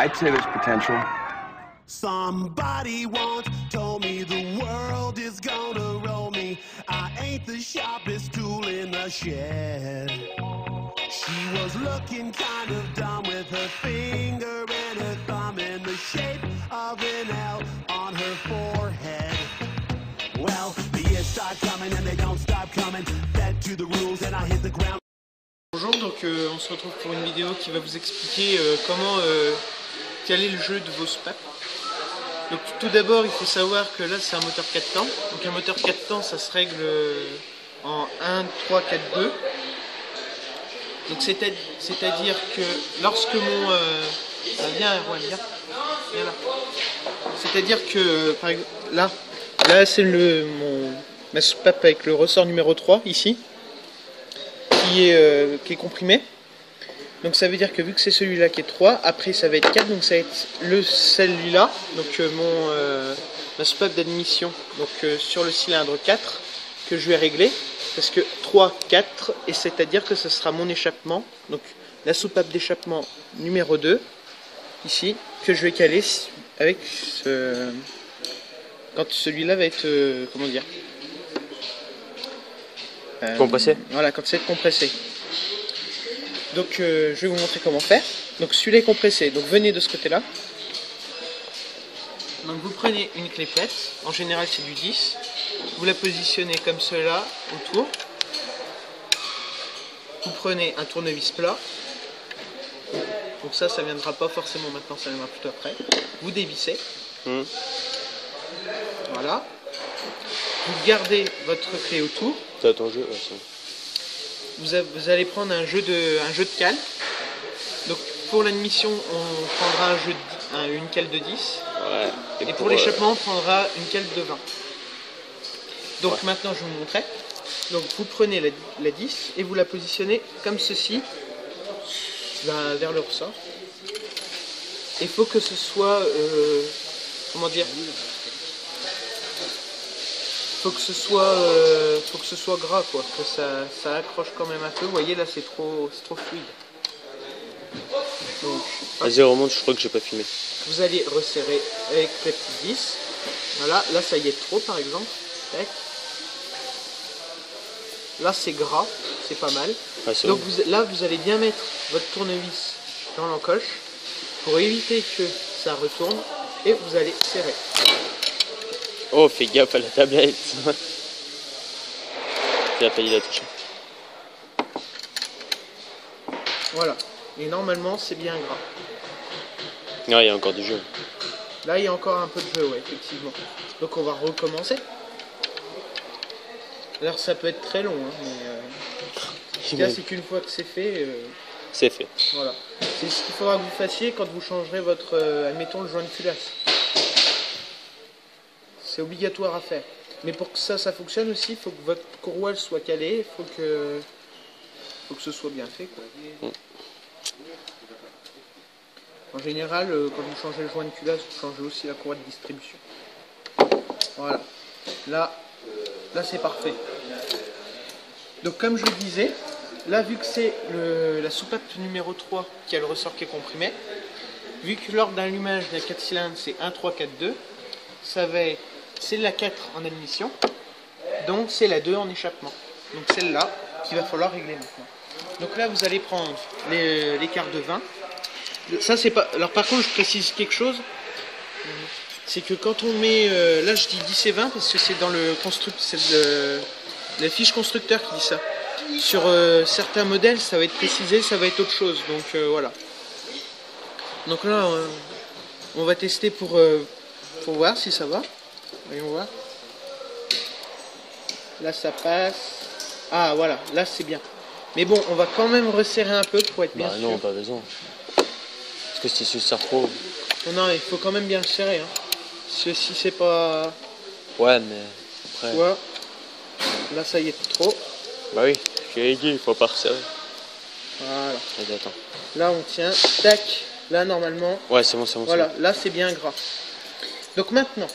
I'd say there's potential. Somebody once told me the world is gonna roll me. I ain't the sharpest tool in the shed. She was looking kind of dumb with her finger and her thumb in the shape of an L on her forehead. Well, the years start coming and they don't stop coming. Fed to the rules and I hit the ground. Bonjour, donc on se retrouve pour une vidéo qui va vous expliquer comment caler le jeu de vos SPAP. Donc tout d'abord il faut savoir que là c'est un moteur 4 temps. Donc un moteur 4 temps ça se règle en 1, 3, 4, 2. Donc c'est-à-dire que lorsque mon... viens Erwan, viens là. C'est-à-dire que par exemple, là c'est ma SPAP avec le ressort numéro 3 ici. Qui est comprimé. Donc ça veut dire que vu que c'est celui-là qui est 3, après ça va être 4, donc ça va être celui-là, donc ma SPAP d'admission, donc sur le cylindre 4 que je vais régler, parce que 3, 4, et c'est-à-dire que ce sera mon échappement, donc la soupape d'échappement numéro 2, ici, que je vais caler avec quand celui-là va être, comment dire, compressé. Voilà, quand c'est compressé. Donc je vais vous montrer comment faire. Donc celui-là est compressé, donc venez de ce côté-là. Donc vous prenez une clépette, en général c'est du 10. Vous la positionnez comme cela autour. Vous prenez un tournevis plat. Donc ça viendra pas forcément maintenant, ça viendra plutôt après. Vous dévissez. Voilà. Vous gardez votre clé autour. T'as ton jeu, Vous allez prendre un jeu de cale. Donc pour l'admission, on prendra une cale de 10. Ouais. Et pour l'échappement, on prendra une cale de 20. Donc maintenant, je vous montrerai. Donc vous prenez la 10 et vous la positionnez comme ceci, vers le ressort. Il faut que ce soit, comment dire, faut que ce soit gras, quoi, que ça accroche quand même un peu. Vous voyez là c'est trop fluide. Donc, vas-y remonte, je crois que j'ai pas filmé. vous allez resserrer avec la petite 10. Voilà, là ça y est trop par exemple. Tac. Là c'est gras, c'est pas mal. Ah, donc là vous allez bien mettre votre tournevis dans l'encoche pour éviter que ça retourne et vous allez serrer. Oh, fais gaffe à la tablette. Il a failli la toucher. Voilà. Et normalement, c'est bien gras. Ah, il y a encore du jeu. Là, il y a encore un peu de jeu, ouais, effectivement. Donc, on va recommencer. Alors, ça peut être très long, hein, mais... ce qu'il y a, c'est qu'une fois que c'est fait... c'est fait. Voilà. C'est ce qu'il faudra que vous fassiez quand vous changerez votre... admettons, le joint de culasse. C'est obligatoire à faire. Mais pour que ça fonctionne aussi, il faut que votre courroie soit calée, il faut que ce soit bien fait, quoi. En général, quand vous changez le joint de culasse, vous changez aussi la courroie de distribution. Voilà. Là c'est parfait. Donc comme je le disais, là vu que c'est la soupape numéro 3 qui a le ressort qui est comprimé, vu que l'ordre d'allumage de la 4 cylindres c'est 1, 3, 4, 2, ça va être... c'est la 4 en admission, donc c'est la 2 en échappement. Donc celle-là qu'il va falloir régler maintenant. Donc là vous allez prendre l'écart de 20. Ça c'est pas... Alors par contre je précise quelque chose, c'est que quand on met... là je dis 10 et 20 parce que c'est dans le la fiche constructeur qui dit ça. Sur certains modèles ça va être précisé, ça va être autre chose. Donc voilà. Donc là on va tester pour voir si ça va. Voyons voir. Là ça passe. Ah voilà, là c'est bien. Mais bon, on va quand même resserrer un peu pour être bien sûr. Non, pas besoin. Parce que si tu serres trop... Non, il faut quand même bien serrer. Hein. Parce que si c'est pas... Ouais, mais après... Ouais. Là ça y est trop. Bah oui, je l'ai dit, il faut pas resserrer. Voilà. Vas-y, attends. Là on tient. Tac. Là normalement... Ouais, c'est bon, c'est bon. Voilà, là c'est bien gras. Donc maintenant...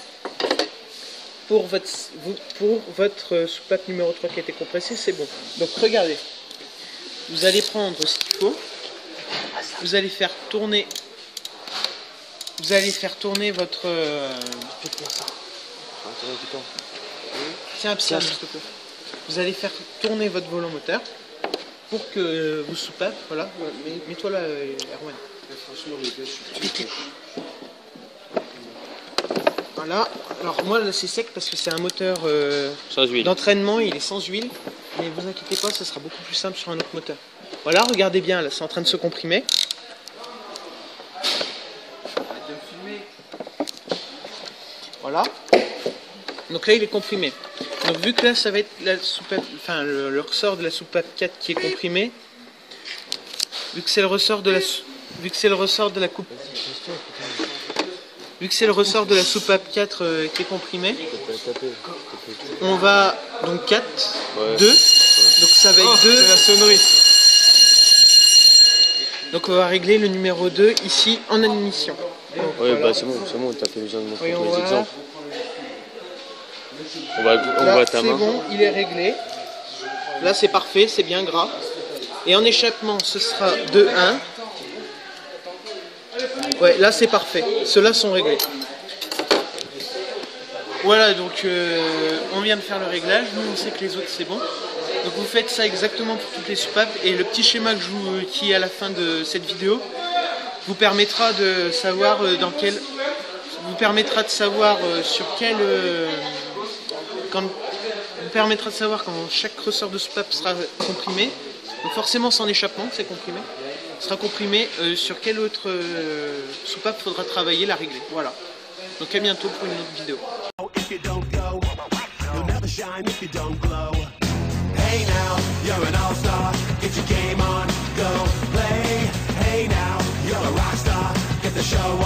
Pour votre soupape numéro 3 qui a été compressée, c'est bon. Donc regardez, vous allez prendre ce qu'il faut, vous allez faire tourner vous allez faire tourner votre... Faites-moi ça. Attends, du temps. Tiens, s'il te plaît. Vous allez faire tourner votre volant moteur pour que vos soupapes, voilà, mets-toi là, Erwan. Franchement, les gars, je suis Voilà, alors moi là c'est sec parce que c'est un moteur sans huile. d'entraînement, il est sans huile, mais vous inquiétez pas, ça sera beaucoup plus simple sur un autre moteur. Voilà, regardez bien, là c'est en train de se comprimer. Voilà, donc là il est comprimé. Donc vu que là ça va être la soupape, enfin le ressort de la soupape 4 qui est comprimé, vu que c'est le ressort de la coupe. Vu que c'est le ressort de la soupape 4 qui est comprimé, on va donc 4, 2, donc ça va être 2. C'est la sonnerie. Donc on va régler le numéro 2 ici en admission. Oui, voilà. Bah c'est bon, t'as pas besoin de montrer tous les exemples. On voit ta main. C'est bon, il est réglé. Là c'est parfait, c'est bien gras. Et en échappement, ce sera 2, 1. Ouais, là c'est parfait. Ceux-là sont réglés. Voilà, donc on vient de faire le réglage. Nous, on sait que les autres c'est bon. Donc vous faites ça exactement pour toutes les soupapes. Et le petit schéma que qui est à la fin de cette vidéo vous permettra de savoir sur quel vous permettra de savoir quand chaque ressort de soupape sera comprimé. Donc forcément sans échappement, c'est comprimé. Sera comprimé sur quelle autre soupape faudra travailler, la régler. Voilà. Donc à bientôt pour une autre vidéo. Hey now, you're an all-star, get your game on, go play. Hey now, you're a rock star, get the show on.